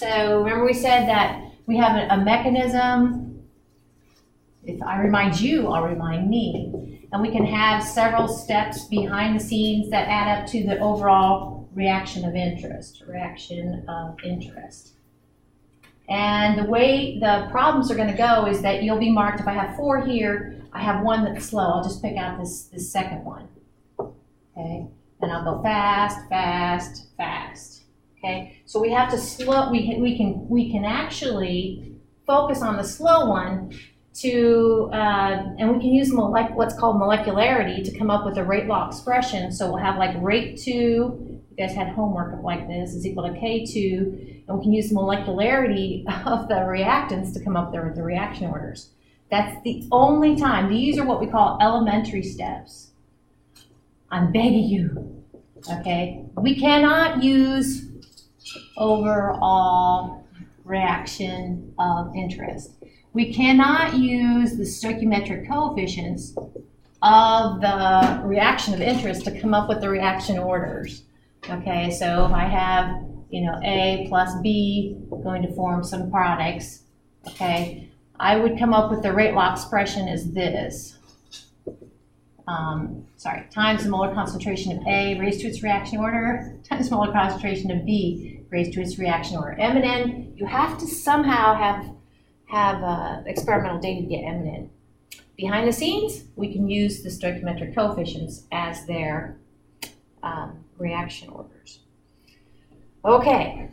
So remember we said that we have a mechanism. If I remind you, I'll remind me. And we can have several steps behind the scenes that add up to the overall reaction of interest. And the way the problems are going to go is that you'll be marked, if I have 4 here, I have one that's slow. I'll just pick out this second one. Okay, and I'll go fast, fast, fast. Okay, so we have to slow. We can actually focus on the slow one to, and we can use what's called molecularity to come up with a rate law expression. So we'll have like rate 2. You guys had homework of like this is equal to K2, and we can use molecularity of the reactants to come up with the reaction orders. That's the only time. These are what we call elementary steps. I'm begging you, okay? We cannot use overall reaction of interest. We cannot use the stoichiometric coefficients of the reaction of interest to come up with the reaction orders. Okay, so if I have, A plus B going to form some products, okay, I would come up with the rate law expression as this. Times the molar concentration of A raised to its reaction order times the molar concentration of B raised to its reaction order. M and N, you have to somehow have experimental data to get M and N. Behind the scenes, we can use the stoichiometric coefficients as their reaction orders. Okay,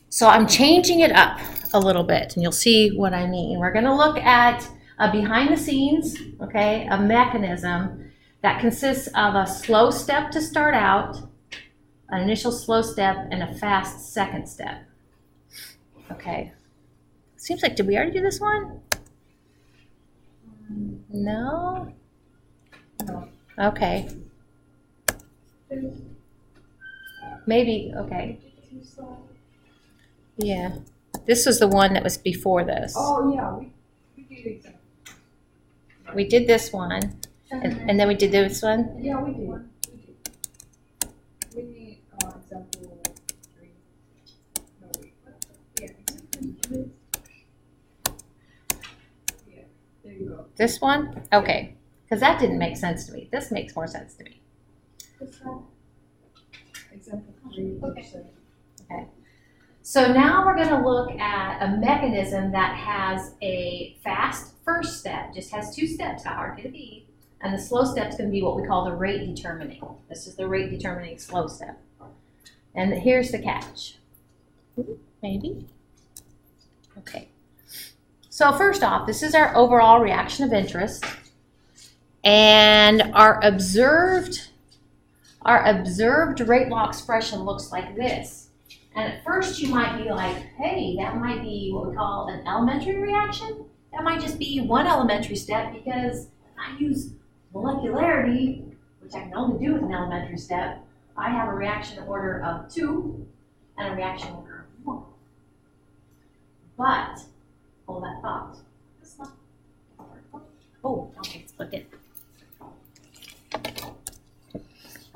so I'm changing it up a little bit, and you'll see what I mean. We're going to look at behind the scenes, okay, a mechanism that consists of a slow step to start out, an initial slow step, and a fast second step. Okay. Seems like, did we already do this one? No? Okay. Maybe, okay. Yeah. This was the one that was before this. Oh, yeah. We did example. We did this one, and then we did this one? Yeah, we did. We need example 3. No, wait. Yeah, example 3. Yeah, there you go. This one? Okay. Because that didn't make sense to me. This makes more sense to me. Example 3. Okay. So now we're going to look at a mechanism that has a fast first step, just has 2 steps. How hard could it be? And the slow step is going to be what we call the rate determining. This is the rate determining slow step. And here's the catch. Maybe. Okay. So first off, this is our overall reaction of interest. And our observed rate law expression looks like this. And at first you might be like, hey, that might be what we call an elementary reaction. That might just be one elementary step because I use molecularity, which I can only do with an elementary step. I have a reaction order of 2 and a reaction order of 1. But, hold that thought. Oh, okay, let's look it.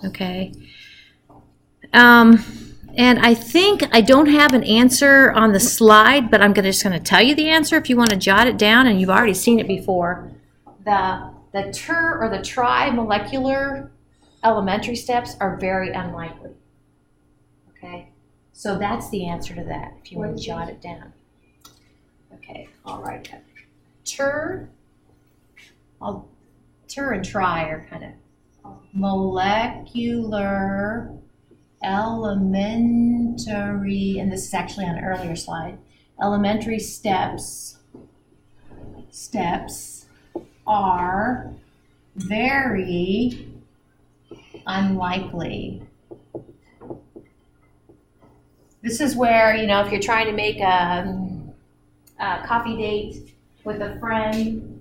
Okay. And I think I don't have an answer on the slide, but I'm just going to tell you the answer if you want to jot it down, and you've already seen it before. The ter or the tri-molecular elementary steps are very unlikely. Okay, so that's the answer to that if you want to jot it down. Okay, all right. Ter and tri are kind of molecular elementary, and this is actually on an earlier slide, elementary steps are very unlikely. This is where, if you're trying to make a coffee date with a friend,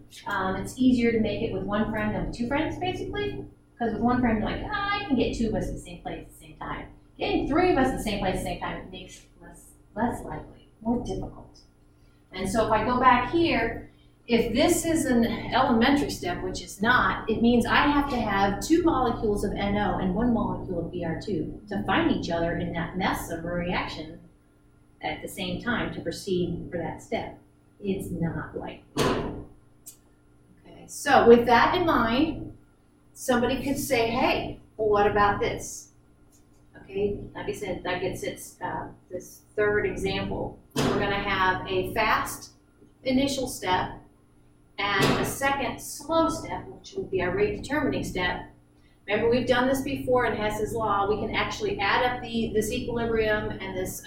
it's easier to make it with one friend than with 2 friends, basically. Because with one friend, you're like, I can get 2 of us in the same place at the same time. Getting 3 of us in the same place at the same time makes it less likely, more difficult. And so if I go back here, if this is an elementary step, which is not, it means I have to have 2 molecules of NO and 1 molecule of Br2 to find each other in that mess of a reaction at the same time to proceed for that step. It's not likely. Okay, so with that in mind, somebody could say, hey, well, what about this? Okay, like I said, that gets this third example. We're going to have a fast initial step and a second slow step, which will be our rate determining step. Remember, we've done this before in Hess's law. We can actually add up this equilibrium and this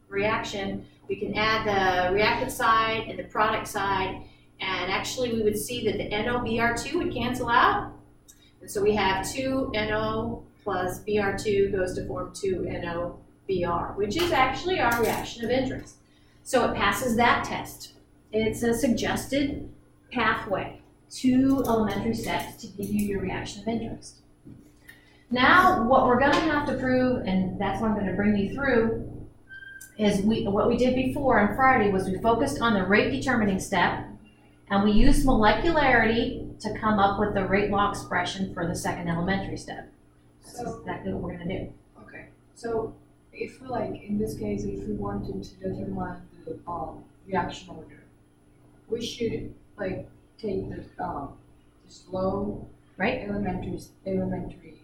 reaction. We can add the reactant side and the product side, and actually we would see that the NO-Br2 would cancel out. And so we have 2NO plus Br2 goes to form 2NO-Br, which is actually our reaction of interest. So it passes that test. It's a suggested pathway, 2 elementary steps to give you your reaction of interest. Now, what we're going to have to prove, and that's what I'm going to bring you through, is what we did before on Friday was we focused on the rate determining step, and we used molecularity to come up with the rate law expression for the second elementary step. That's exactly what we're going to do. Okay, so if like in this case, if we wanted to determine the reaction order, we should like take the slow elementary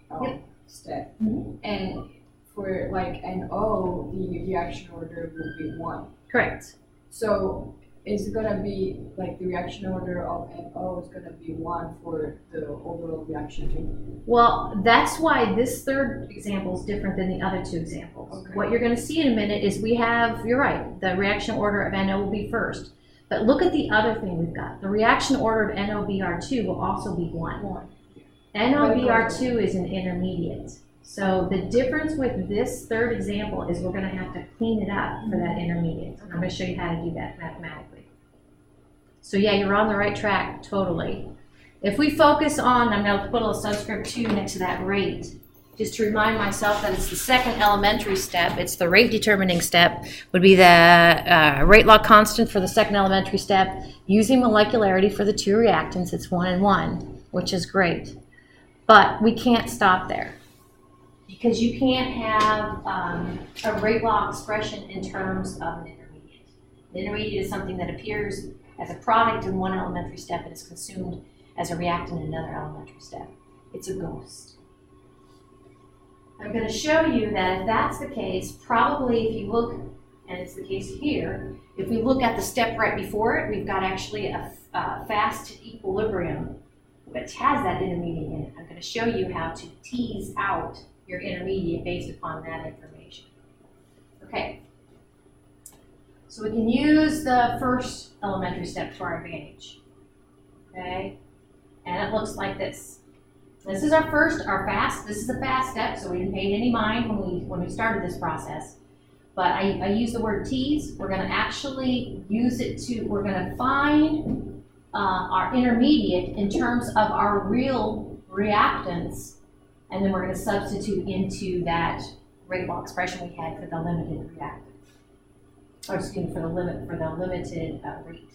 Yep. step, Mm-hmm. and for like NO, the reaction order would be 1. Correct. So it's gonna be like the reaction order of NO is gonna be 1 for the overall reaction too. Well, that's why this third example is different than the other 2 examples. Okay. What you're going to see in a minute is we have, you're right, the reaction order of NO will be first. But look at the other thing we've got. The reaction order of NO-Br2 will also be 1. NO-Br2 is an intermediate. So the difference with this third example is we're going to have to clean it up for that intermediate. And I'm going to show you how to do that mathematically. So yeah, you're on the right track, totally. If we focus on, I'm going to put a little subscript 2 next to that rate, just to remind myself that it's the second elementary step. It's the rate determining step, would be the rate law constant for the second elementary step, using molecularity for the 2 reactants. It's 1 and 1, which is great. But we can't stop there, because you can't have a rate law expression in terms of an intermediate. An intermediate is something that appears as a product in one elementary step and is consumed as a reactant in another elementary step. It's a ghost. I'm going to show you that if that's the case, probably if you look, and it's the case here, if we look at the step right before it, we've got actually a fast equilibrium, which has that intermediate in it. I'm going to show you how to tease out your intermediate based upon that information. Okay, so we can use the first elementary step to our advantage. Okay, and it looks like this. This is this is the fast step, so we didn't pay any mind when we started this process. But I use the word tease. We're going to actually use it we're going to find our intermediate in terms of our real reactants, and then we're going to substitute into that rate law expression we had for the limited reactant. Or excuse me, for the limited rate.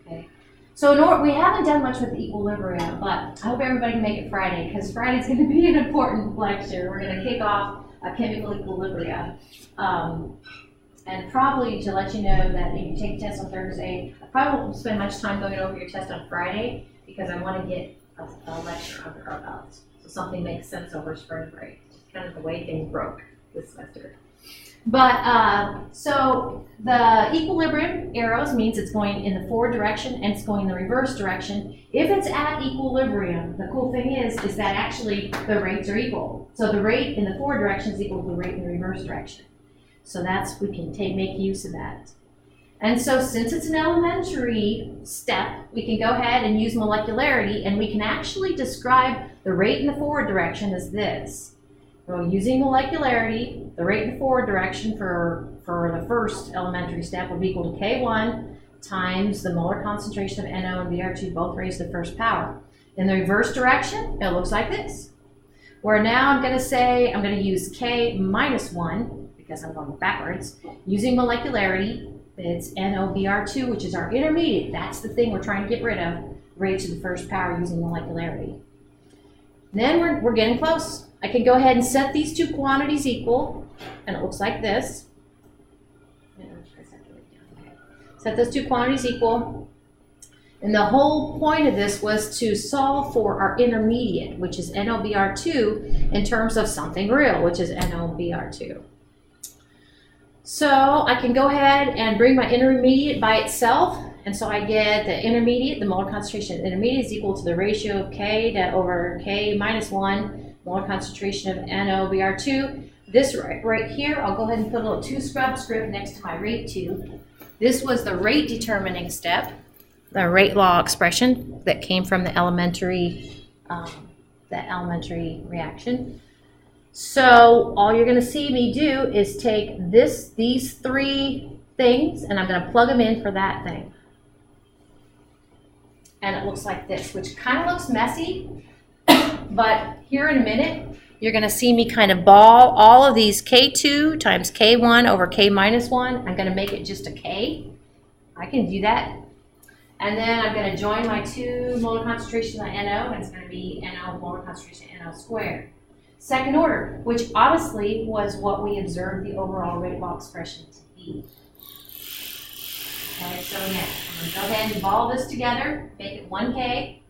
Okay. So we haven't done much with the equilibrium, but I hope everybody can make it Friday, because Friday's going to be an important lecture. We're going to kick off a chemical equilibrium. And probably to let you know that if you take a test on Thursday, I probably won't spend much time going over your test on Friday, because I want to get a lecture under our belts. So something makes sense over spring break. Just kind of the way things broke this semester. But so the equilibrium arrows means it's going in the forward direction and it's going in the reverse direction. If it's at equilibrium, the cool thing is that actually the rates are equal. So the rate in the forward direction is equal to the rate in the reverse direction. So we can make use of that. And so since it's an elementary step, we can go ahead and use molecularity, and we can actually describe the rate in the forward direction as this. So using molecularity, the rate in the forward direction for the first elementary step would be equal to K1 times the molar concentration of NO and Br2, both raised to the first power. In the reverse direction, it looks like this. Where now I'm going to use K minus 1, because I'm going backwards. Using molecularity, it's NO-Br2, which is our intermediate. That's the thing we're trying to get rid of, raised to the first power using molecularity. Then we're getting close. I can go ahead and set these 2 quantities equal, and it looks like this. Set those two quantities equal. And the whole point of this was to solve for our intermediate, which is NOBr2, in terms of something real, which is NOBr2. So I can go ahead and bring my intermediate by itself. And so I get the intermediate, the molar concentration of the intermediate is equal to the ratio of K over K minus 1 molar concentration of NOBr2. This right here, I'll go ahead and put a little 2 scrub script next to my rate 2. This was the rate determining step, the rate law expression that came from the elementary reaction. So all you're going to see me do is take these 3 things, and I'm going to plug them in for that thing. And it looks like this, which kind of looks messy, but here in a minute, you're going to see me kind of ball all of these K2 times K1 over K minus 1. I'm going to make it just a K. I can do that. And then I'm going to join my 2 molar concentration of NO, and it's going to be NO molar concentration NO squared. Second order, which obviously was what we observed the overall rate law expression to be. Okay, so again, I'm going to go ahead and ball this together, make it 1K. I'm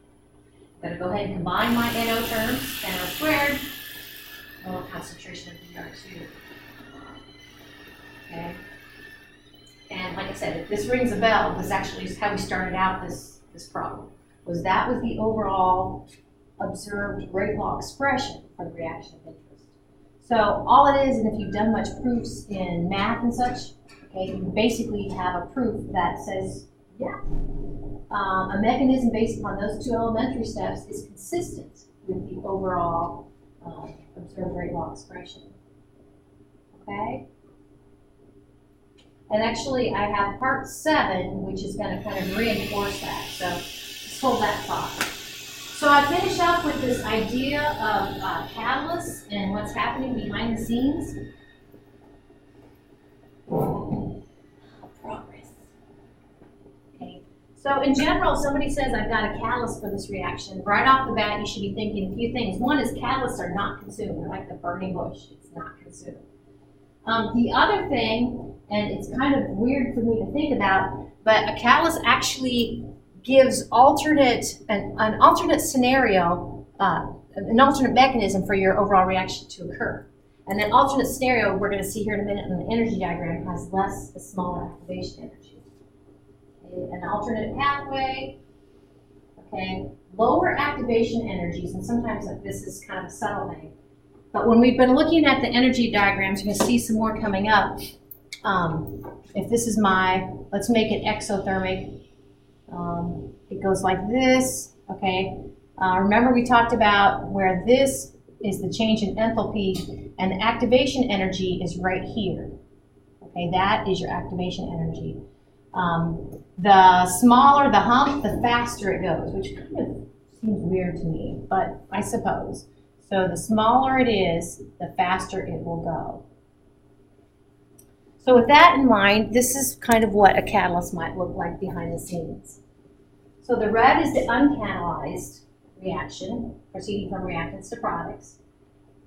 going to go ahead and combine my NO terms, NO squared, molar concentration of Br2. Okay. And like I said, if this rings a bell, this actually is how we started out this problem. That was the overall observed rate law expression for the reaction of interest. So all it is, and if you've done much proofs in math and such, okay, you basically have a proof that says, yeah, a mechanism based upon those 2 elementary steps is consistent with the overall observed rate law expression. Okay? And actually, I have part 7, which is going to kind of reinforce that. So just hold that thought. So I finish up with this idea of catalysts and what's happening behind the scenes. Progress. Okay. So in general, somebody says, I've got a catalyst for this reaction. Right off the bat, you should be thinking a few things. One is catalysts are not consumed. They're like the burning bush. It's not consumed. The other thing, and it's kind of weird for me to think about, but a catalyst actually gives an alternate scenario, an alternate mechanism for your overall reaction to occur. And that alternate scenario, we're going to see here in a minute in the energy diagram, has a smaller activation energy. Okay, an alternate pathway, okay, lower activation energies, and sometimes this is kind of a subtle thing. But when we've been looking at the energy diagrams, you're going to see some more coming up. If this is let's make it exothermic. It goes like this, okay? Remember we talked about where this is the change in enthalpy, and the activation energy is right here. Okay, that is your activation energy. The smaller the hump, the faster it goes, which kind of seems weird to me, but I suppose. So the smaller it is, the faster it will go. So with that in mind, this is kind of what a catalyst might look like behind the scenes. So the red is the uncatalyzed reaction, proceeding from reactants to products.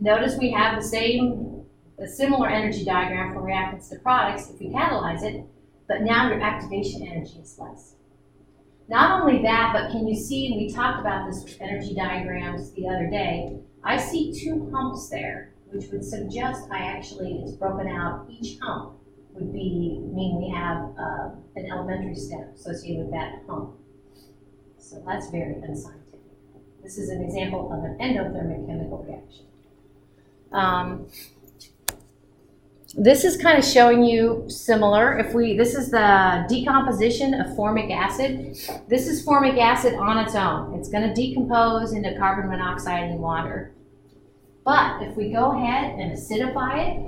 Notice we have a similar energy diagram for reactants to products if we catalyze it, but now your activation energy is less. Not only that, but can you see, we talked about this with energy diagrams the other day, I see 2 humps there, which would suggest it's broken out. Each hump would mean we have an elementary step associated with that hump. So that's very unscientific. This is an example of an endothermic chemical reaction. This is kind of showing you similar. This is the decomposition of formic acid. This is formic acid on its own. It's going to decompose into carbon monoxide and water. But if we go ahead and acidify it,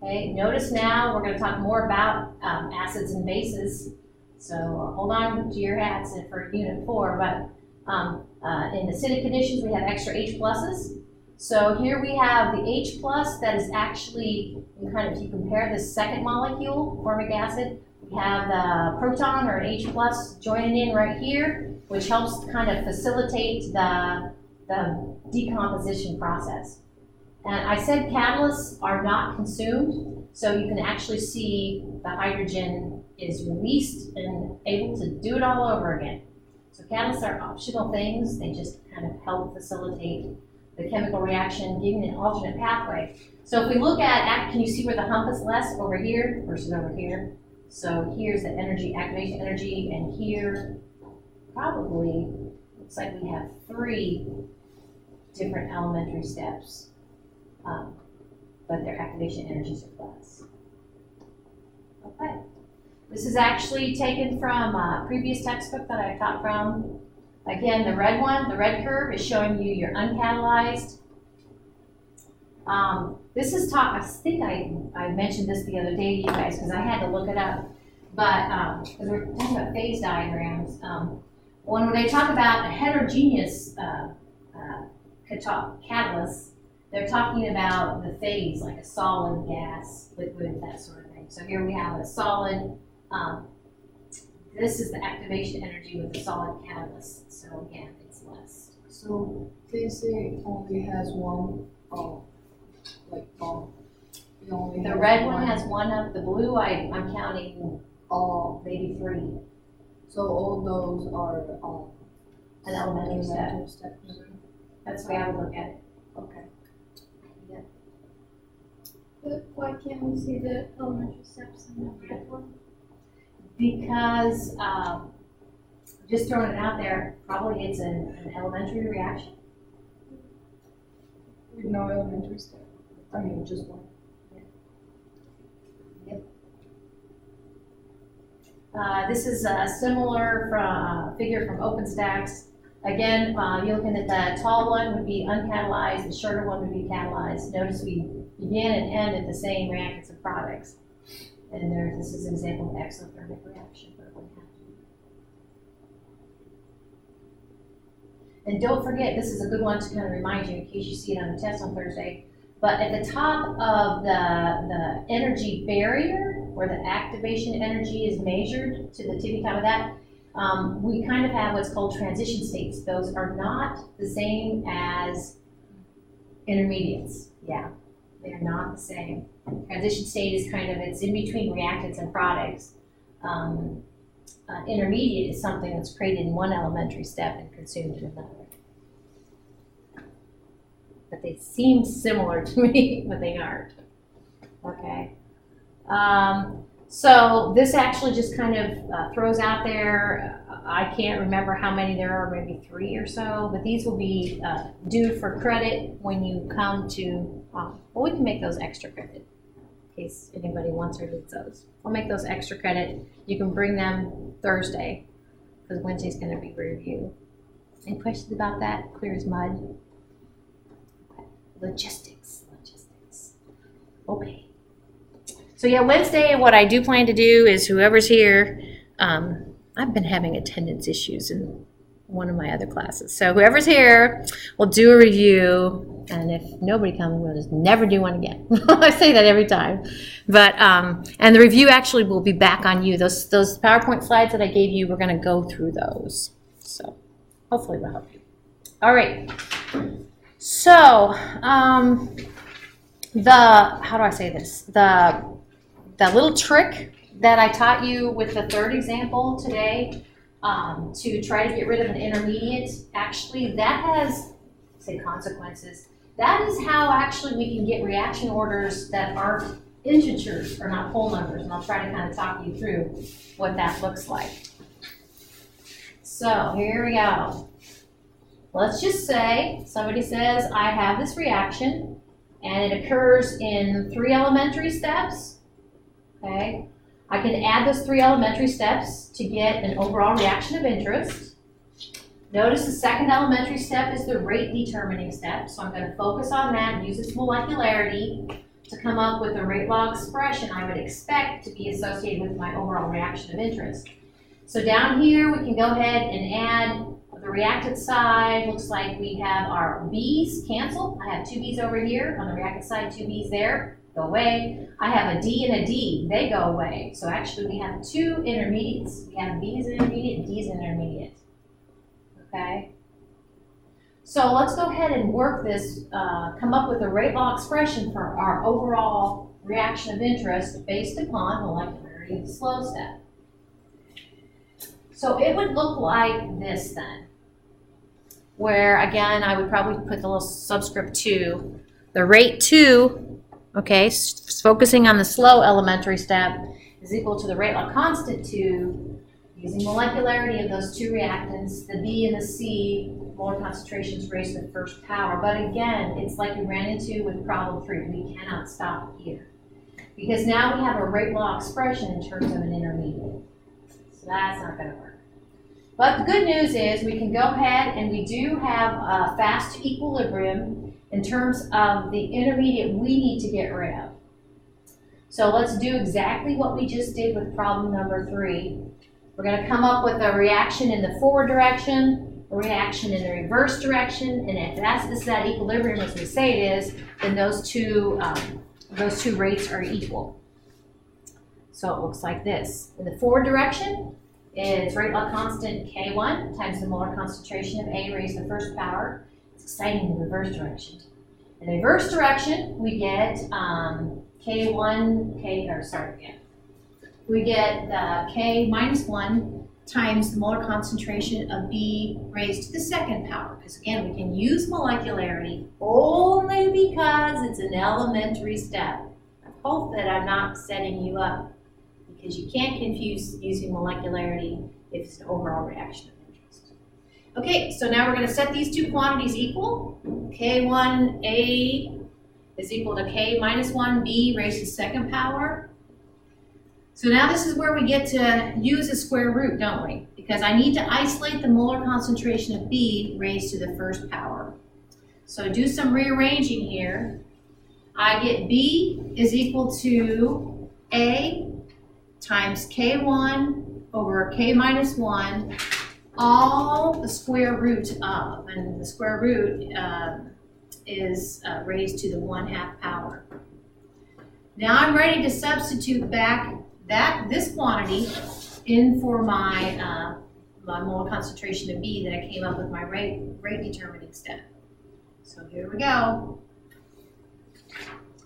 okay, notice now we're going to talk more about acids and bases. So hold on to your hats for Unit 4. But in acidic conditions, we have extra H pluses. So here we have the H plus that is actually, if you compare the second molecule, formic acid, we have the proton or an H plus joining in right here, which helps kind of facilitate the decomposition process. And I said catalysts are not consumed, so you can actually see the hydrogen is released and able to do it all over again. So catalysts are optional things. They just kind of help facilitate the chemical reaction, giving an alternate pathway. So if we look at, can you see where the hump is less over here versus over here? So here's the energy, activation energy, and here probably looks like we have 3 different elementary steps, but their activation energies are less. Okay. This is actually taken from a previous textbook that I taught from. Again, the red one, the red curve, is showing you your uncatalyzed. This is taught, I think I mentioned this the other day to you guys because I had to look it up. But, because we're talking about phase diagrams, when they talk about a heterogeneous catalyst, they're talking about the phase, like a solid, gas, liquid, that sort of thing. So here we have a solid. This is the activation energy with the solid catalyst. So again, it's less. So this only has one, it only The has red one has one of the blue. I'm counting maybe 3. So all those are An elementary step. steps. That's the way I would look at it. Okay. Yeah. But why can't we see the elementary steps in the red one? Because, just throwing it out there, probably it's an elementary reaction. With no elementary step. I mean, just one. Yep. This is a similar figure from OpenStax. Again, you're looking at the tall one would be uncatalyzed, the shorter one would be catalyzed. Notice we begin and end at the same reactants and products. And this is an example of exothermic reaction. But it wouldn't have to. And don't forget, this is a good one to kind of remind you in case you see it on the test on Thursday. But at the top of the energy barrier, where the activation energy is measured to the tipping time of that, we kind of have what's called transition states. Those are not the same as intermediates. Yeah, they're not the same. Transition state is it's in between reactants and products. Intermediate is something that's created in one elementary step and consumed in another. But they seem similar to me, but they aren't. Okay. So this actually just kind of throws out there, I can't remember how many there are, maybe 3 or so, but these will be due for credit when you come to, well, we can make those extra credit in case anybody wants or needs those. I'll make those extra credit. You can bring them Thursday because Wednesday's going to be review. Any questions about that? Clear as mud. Okay. Logistics. Okay. So yeah, Wednesday, what I do plan to do is whoever's here, I've been having attendance issues in one of my other classes. So whoever's here, we'll do a review, and if nobody comes, we'll just never do one again. I say that every time. But, and the review actually will be back on you. Those PowerPoint slides that I gave you, we're gonna go through those. So hopefully they'll help you. All right. So, how do I say this? The little trick that I taught you with the third example today to try to get rid of an intermediate, actually that has, say, consequences. That is how actually we can get reaction orders that aren't integers or not whole numbers, and I'll try to kind of talk you through what that looks like. So here we go. Let's just say somebody says I have this reaction and it occurs in 3 elementary steps. Okay, I can add those 3 elementary steps to get an overall reaction of interest. Notice the second elementary step is the rate determining step, so I'm going to focus on that and use its molecularity to come up with a rate law expression I would expect to be associated with my overall reaction of interest. So down here we can go ahead and add the reactant side. Looks like we have our B's cancel. I have 2 B's over here on the reactant side, 2 B's there. Go away. I have a D and a D, they go away. So actually we have 2 intermediates. We have B as an intermediate and D as an intermediate. Okay? So let's go ahead and work this, come up with a rate law expression for our overall reaction of interest based upon molecularity of the slow step. So it would look like this then, where again, I would probably put the little subscript 2. The rate 2, okay, focusing on the slow elementary step, is equal to the rate law constant 2, using molecularity of those two reactants, the B and the C, molar concentrations raised to the first power. But again, it's like we ran into with problem 3. We cannot stop here, because now we have a rate law expression in terms of an intermediate. So that's not going to work. But the good news is we can go ahead and we do have a fast equilibrium in terms of the intermediate we need to get rid of. So let's do exactly what we just did with problem number 3. We're going to come up with a reaction in the forward direction, a reaction in the reverse direction, and if this is that equilibrium as we say it is, then those two rates are equal. So it looks like this. In the forward direction, it's rate law constant K1 times the molar concentration of A raised to the first power. It's exciting in the reverse direction. In the reverse direction, we get we get the K minus 1 times the molar concentration of B raised to the second power. Because again, we can use molecularity only because it's an elementary step. I hope that I'm not setting you up, because you can't confuse using molecularity if it's an overall reaction of interest. Okay, so now we're going to set these two quantities equal. K1A is equal to K minus 1B raised to the second power. So now this is where we get to use a square root, don't we? Because I need to isolate the molar concentration of B raised to the first power. So do some rearranging here. I get B is equal to A times K1 over K minus 1, all the square root of, and the square root is raised to the 1/2 power. Now I'm ready to substitute back this quantity in for my molar concentration of B that I came up with my rate determining step. So here we go.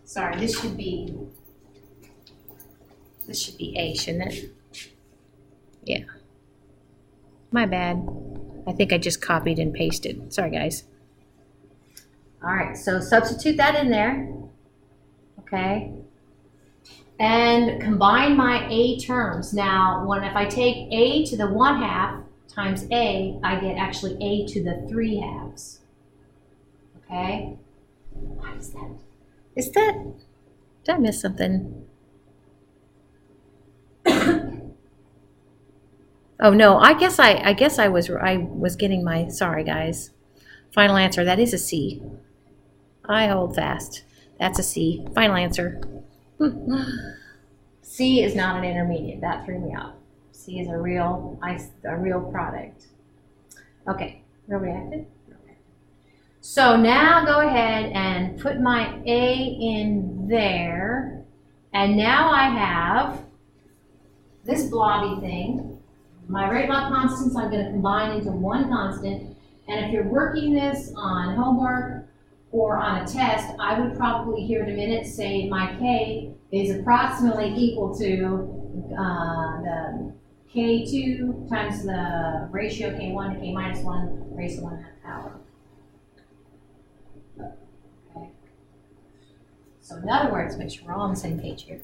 Sorry, this should be A, shouldn't it? Yeah. My bad. I think I just copied and pasted. Sorry, guys. All right, so substitute that in there. Okay. And combine my A terms. Now, if I take A to the 1/2 times A, I get actually A to the 3/2. Okay? What is that? Did I miss something? Oh no, I guess I was getting my, sorry guys. Final answer, that is a C. I hold fast. That's a C. Final answer. C is not an intermediate. That threw me off. C is a real product. Okay, real reactant. So now go ahead and put my A in there, and now I have this blobby thing. My rate law constants I'm going to combine into one constant, and if you're working this on homework or on a test, I would probably here in a minute say my K is approximately equal to the K2 times the ratio K1 to K minus 1 raised to 1/2 power. Okay. So in other words, make sure we're all on the same page here.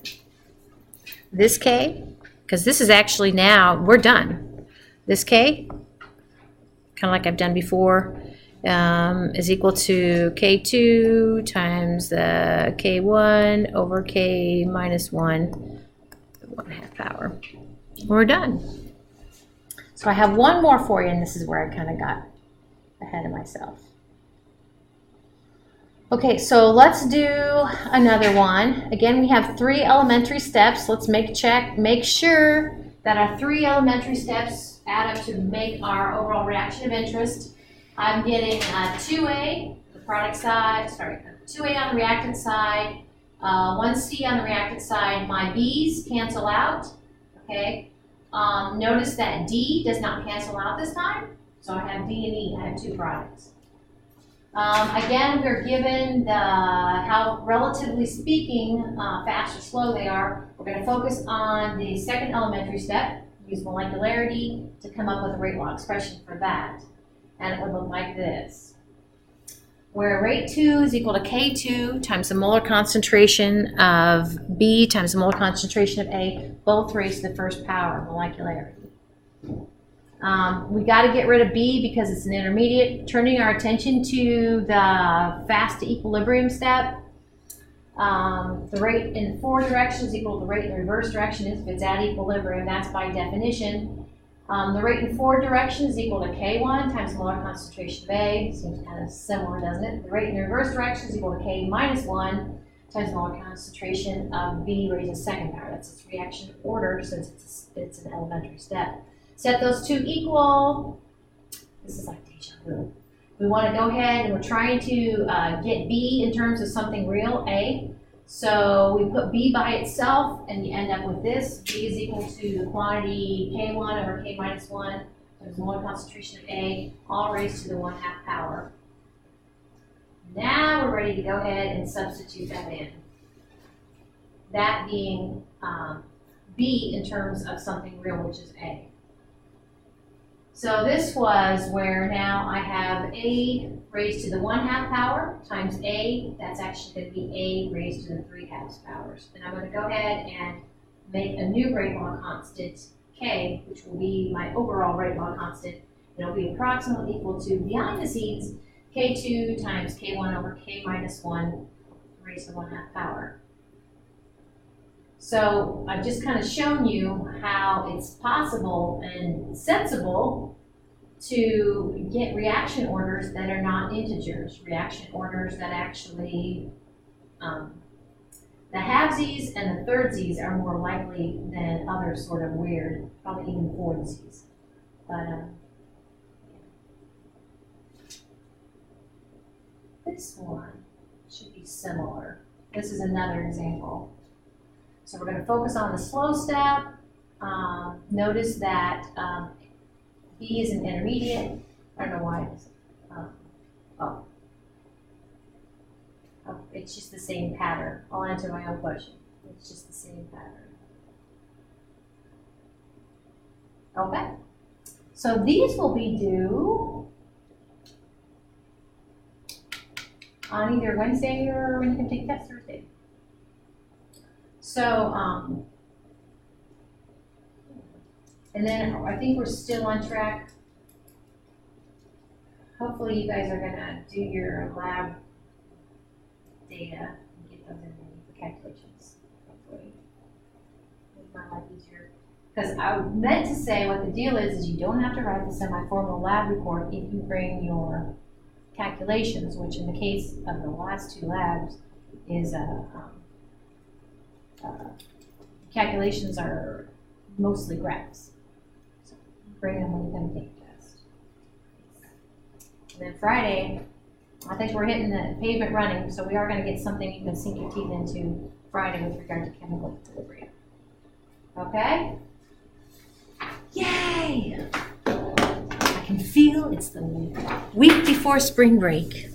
This K, because this is actually now, we're done. This K, kind of like I've done before, is equal to K2 times the K1 over K minus 1, 1/2 power. We're done. So I have one more for you, and this is where I kind of got ahead of myself. Okay, so let's do another one. Again, we have 3 elementary steps. Let's make sure that our 3 elementary steps add up to make our overall reaction of interest. I'm getting 2A, the product side, 2A on the reactant side, 1C on the reactant side. My B's cancel out, okay? Notice that D does not cancel out this time, so I have D and E, I have 2 products. Again, we're given how, relatively speaking, fast or slow they are. We're going to focus on the second elementary step, use molecularity to come up with a rate law expression for that. And it would look like this, where rate 2 is equal to K2 times the molar concentration of B times the molar concentration of A, both raised to the first power, molecularity. We got to get rid of B because it's an intermediate. Turning our attention to the fast to equilibrium step. The rate in 4 directions equal to the rate in the reverse direction if it's at equilibrium. That's by definition. The rate in 4 directions is equal to K1 times the molar concentration of A. Seems kind of similar, doesn't it? The rate in the reverse direction is equal to K minus 1 times the molar concentration of B raised to the second power. That's its reaction order since it's an elementary step. Set those two equal. This is like deja vu. We want to go ahead and we're trying to get B in terms of something real, A. So we put B by itself and you end up with this. B is equal to the quantity K1 over K minus 1 times the molar concentration of A, all raised to the 1/2 power. Now we're ready to go ahead and substitute that in. That being B in terms of something real, which is A. So this was where now I have A raised to the 1/2 power times A. That's actually going to be A raised to the 3/2 powers. And I'm going to go ahead and make a new rate law constant, K, which will be my overall rate law constant. It'll be approximately equal to, behind the scenes, K2 times K1 over K minus 1 raised to the 1/2 power. So I've just kind of shown you how it's possible and sensible to get reaction orders that are not integers, reaction orders that actually, the halvesies and the thirdsies are more likely than other sort of weird, probably even fourdsies. But this one should be similar. This is another example. So we're going to focus on the slow step. Notice that B is an intermediate. I don't know why it is. It's just the same pattern. I'll answer my own question. It's just the same pattern. Okay. So these will be due on either Wednesday or when you can take tests, Thursday. So, and then I think we're still on track. Hopefully you guys are gonna do your lab data and get those in the calculations. Hopefully. Make my life easier. Because I meant to say what the deal is you don't have to write the semi-formal lab report if you bring your calculations, which in the case of the last 2 labs is calculations are mostly graphs. So bring them when you're going to take the test. And then Friday, I think we're hitting the pavement running, so we are going to get something you can sink your teeth into Friday with regard to chemical equilibrium. Okay? Yay! I can feel it's the week before spring break.